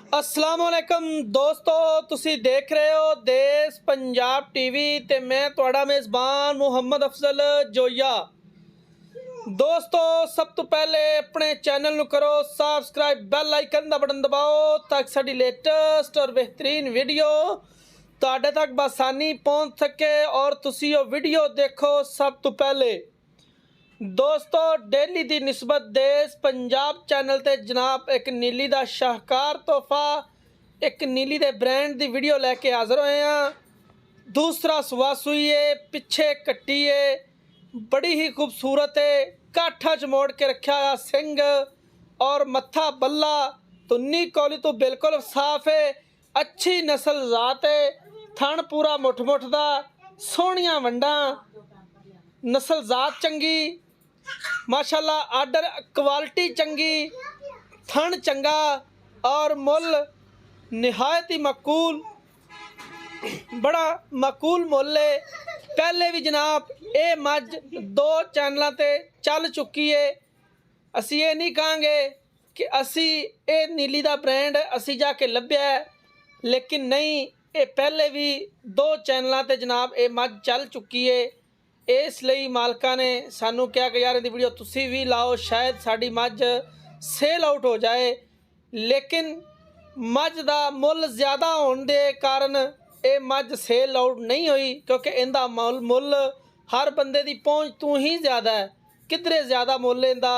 अस्सलाम वालेकुम दोस्तों, तुसी देख रहे हो देश पंजाब टीवी ते मैं तुहाड़ा मेज़बान मुहम्मद अफजल जोया। दोस्तों सब तो पहले अपने चैनल नू करो सबसक्राइब, बैल आइकन दा बटन दबाओ ताकि साडी लेटेस्ट और बेहतरीन वीडियो तुहाडे तक बसानी पहुँच सके और तुसी वो वीडियो देखो सब तो पहले। दोस्तों डेली की निस्बत देश पंजाब चैनल ते जनाब एक नीली का शाहकार तोहफा, एक नीली के ब्रांड की वीडियो लैके हाज़र होए हैं। दूसरा सुआ सूई है, पिछे कट्टी है, बड़ी ही खूबसूरत है, काठा च मोड़ के रखा हुआ सिंह और मत्था बल्ला, तुन्नी कौली तो बिल्कुल साफ है, अच्छी नस्ल जात है, थण पूरा मुठ मुठ दा, सोहणियां वंडा, नस्ल जात चंगी माशाल्लाह, आर्डर क्वालिटी चंगी, थन चंगा और मुल निहायत ही मकूल, बड़ा मकूल मुल है। पहले भी जनाब ये मझ दो चैनलों ते चल चुकी है। असी ये नहीं कहांगे कि असी ये नीली का ब्रांड असी जाके लभ्या है, लेकिन नहीं, ये पहले भी दो चैनलों ते जनाब ये मझ चल चुकी है। इसलिए मालका ने सानू क्या कि यार इहदी वीडियो तुसी भी लाओ, शायद साड़ी मझ सेल आउट हो जाए, लेकिन मझ का मुल ज़्यादा होने के कारण ये मझ सेल आउट नहीं हुई, क्योंकि इनका मुल हर बंदे की पहुँच तो ही ज़्यादा है। किधरे ज़्यादा मुल इनका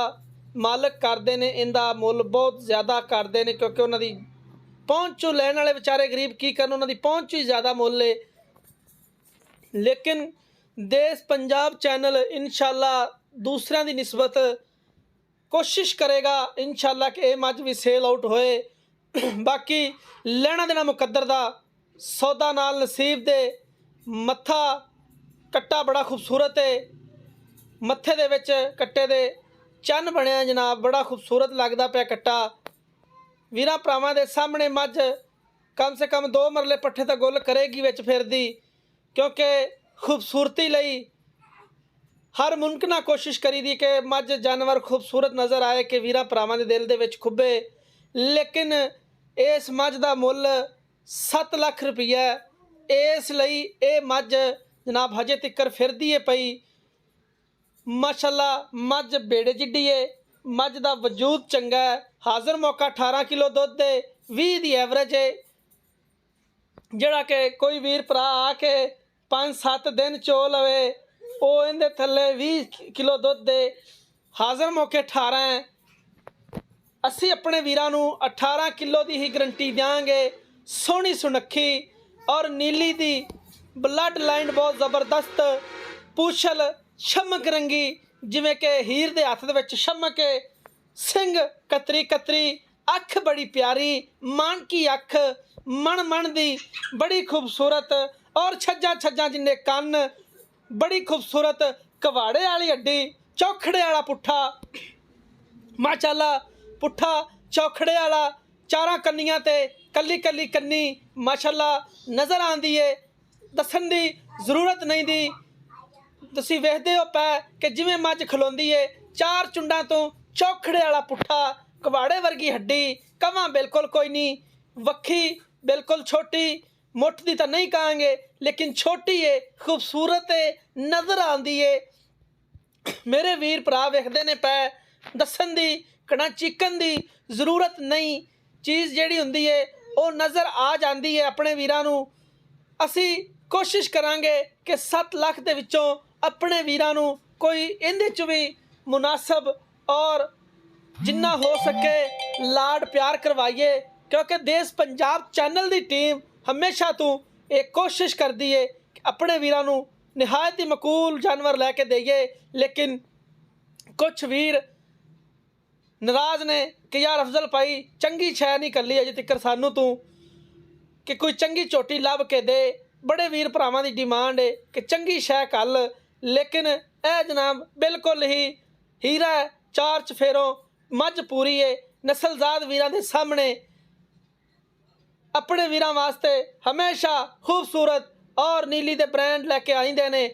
मालक करते हैं, इनका मुल बहुत ज़्यादा करते हैं, क्योंकि उन्होंने पहुँच चो लैन वाले बेचारे गरीब की करन, उन्होंने पहुँच ही ज़्यादा मुल है। लेकिन देश पंजाब चैनल इंशाल्लाह दूसरों की निस्बत कोशिश करेगा इंशाल्लाह कि ये मझ भी सेल आउट होए। बाकी लेना देना मुकद्दर दा, सौदा नाल नसीब दे। मत्था कट्टा बड़ा खूबसूरत है, मत्थे दे विच कट्टे दे चन्न बनया जनाब, बड़ा खूबसूरत लगता पिया कट्टा। वीरां भरावां दे सामने मझ कम से कम 2 मरले पट्ठे तो गुल करेगी विच फिरदी, क्योंकि खूबसूरती लई हर मुमकिन कोशिश करी दी कि मझ जानवर खूबसूरत नज़र आए कि वीरां भरावां दे दिल दे विच खुब्बे। लेकिन इस मझ का मुल 7 लाख रुपया, इसलिए ये मझ जनाब हजे तिकर फिरदी है पई। माशाल्लाह मझ बेड़े जिड्डी है, मझ का वजूद चंगा है, हाज़र मौका 18 किलो दुध है, 20 की एवरेज है, जड़ा कि कोई वीर भरा आके 5-7 दिन चो लवे वो इहदे थले 20 किलो दुध दे, हाज़र मौके 18 है। असी अपने वीरां नू 18 किलो की ही गरंटी देंगे। सोहनी सुनक्खी और नीली दी ब्लड लाइन बहुत ज़बरदस्त, पूछल शमक रंगी जिमें कि हीर दे हत्थ दे विच शमक है, सिंह कतरी कतरी, अख बड़ी प्यारी, मान की अख, मन मन दी बड़ी खूबसूरत और छज्जा छज्जा जिन्ने कन, बड़ी खूबसूरत कवाड़े वाली हड्डी, चौखड़े वाला पुट्ठा, माशाल्लाह पुट्ठा चौखड़े वाला, चारा कन्नियां ते कली कली कन्नी माशाल्लाह नज़र आती है, दसन की जरूरत नहीं दी। तुसी वेखदे हो पै कि जिवें मझ खलोंदी है, 4 चुंडा तो चौखड़े वाला पुट्ठा, कवाड़े वर्गी हड्डी, कवां बिल्कुल कोई नहीं, वक्खी बिल्कुल छोटी, मुठ दी तो नहीं कहांगे लेकिन छोटी है, खूबसूरत है, नज़र आती है। मेरे वीर भरा वेखदे ने पै, दसन दी कड़ा चीकन की जरूरत नहीं, चीज़ जिहड़ी हुंदी है वो नज़र आ जाती है अपने वीरां नू। असी कोशिश करांगे कि 7 लाख दे विचों अपने वीरां नू कोई इहदे च भी मुनासब और जिन्ना हो सके लाड प्यार करवाइए, क्योंकि देश पंजाब चैनल की टीम हमेशा तो एक कोशिश करती है कि अपने वीरां नू निहायत ही मकूल जानवर लैके देइए। लेकिन कुछ वीर नाराज़ ने कि यार अफजल भाई चंगी शै नहीं कली अजे तक सानू तू, कि कोई चंगी झोटी लभ के दे। बड़े वीर भरावां की डिमांड है कि चंगी शै कल, लेकिन यह जनाब बिल्कुल ही हीरा है, 4 चफेरों मझ पूरी है, नस्लजाद वीरां दे सामने अपने वीरां वास्ते हमेशा खूबसूरत और नीली दे ब्रांड लैके आइंदे ने,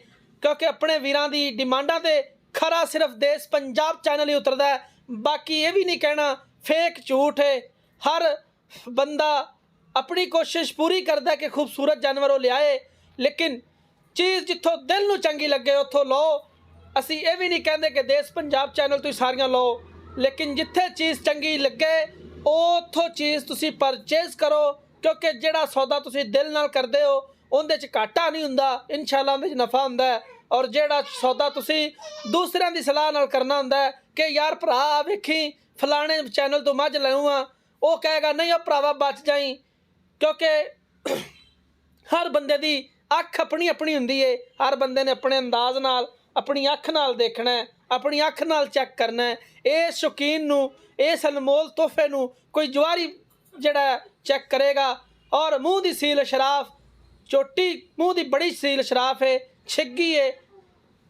क्योंकि अपने वीरां दी डिमांडां ते खरा सिर्फ देश पंजाब चैनल ही उतरदा है। बाकी ये भी नहीं कहना फेक झूठ है, हर बंदा अपनी कोशिश पूरी करता है कि खूबसूरत जानवर वो लियाए, लेकिन चीज़ जितों दिल नूं चंगी लगे उत्थों लो। असी ये भी नहीं कहते कि देश पंजाब चैनल तुसीं सारियां लो, लेकिन जिथे चीज़ चंगी लगे उत्थों चीज़ तुसीं परचेज करो, क्योंकि जिहड़ा सौदा तुसीं दिल नाल करदे हो उहदे च घाटा नहीं हुंदा, इंशाअल्लाह उहदे च नफ़ा हुंदा है। और जिहड़ा सौदा तुसीं दूसरिਆਂ ਦੀ सलाह नाल करना हुंदा है कि यार भरा वेखी फलाने चैनल तो मझ लऊँ आ, वो कहेगा नहीं ओ भरावा बच जाई, क्योंकि हर बंदे दी अख अपनी अपनी हुंदी है। हर बंदे ने अपने अंदाज नाल अपनी अख नाल देखना है, अपनी अख नाल चैक करना है। इस शौकीन नूं, इस अनमोल तोहफे नूं कोई जवारी जिहड़ा चैक करेगा। और मूँह दी सील शराफ, चोटी मूँह दी बड़ी सील शराफ है, छिग्गी है,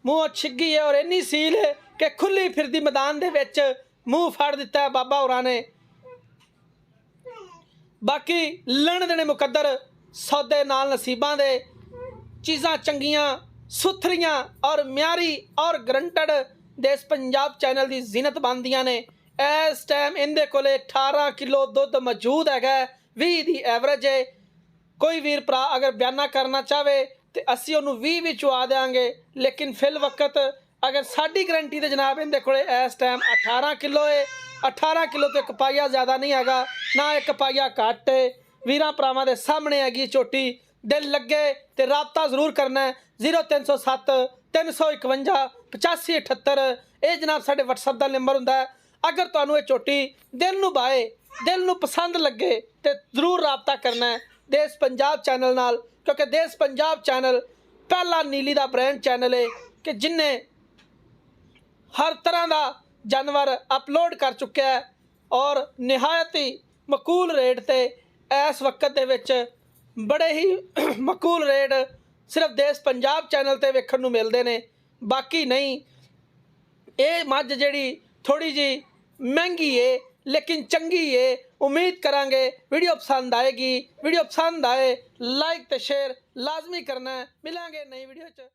मूँह छिग्गी है और इन्नी सील है कि खुली फिरदी मैदान दे विच मूँह फाड़ दिता है बाबा होरां ने। बाकी लण देने मुकद्दर सौदे नाल नसीबां दे, चीज़ां चंगियां सुथरियां और म्यारी और गरंटड देश पंजाब चैनल की जीनत बनदियां ने। इस टाइम इहदे कोले 18 किलो दुध मौजूद है, 20 की एवरेज है। कोई वीर भरा अगर बयाना करना चाहे तो असी उन्होंने 20 भी चुआ देंगे, लेकिन फिल वक्त अगर साड़ी गारंटी तो जनाब इहदे कोले इस टाइम 18 किलो है। 18 किलो तो एक पाइया ज़्यादा नहीं हैगा, ना एक पाइया घट है। वीरां भरावां दे सामने हैगी झोटी, दिल लगे तो राबता जरूर करना है। 0307 351 8578 ये जनाब साढ़े WhatsApp का नंबर हुंदा है। अगर तुहानूं ये झोटी दिल नूं भाए, दिल नूं पसंद लगे तो जरूर राबता करना है देश पंजाब चैनल नाल, क्योंकि देश पंजाब चैनल पहला नीली का ब्रांड चैनल है कि जिन्हें हर तरह का जानवर अपलोड कर चुका है और निहायत ही मकूल रेट ते इस वक्त दे विच बड़े ही मकूल रेट सिर्फ देश पंजाब चैनल ते वेखण नूं मिलदे ने। बाकी नहीं, ये मझ जिहड़ी थोड़ी जी महंगी है लेकिन चंगी है। उम्मीद करांगे वीडियो पसंद आएगी। वीडियो पसंद आए लाइक ते शेयर लाजमी करना है। मिलांगे नई वीडियो च।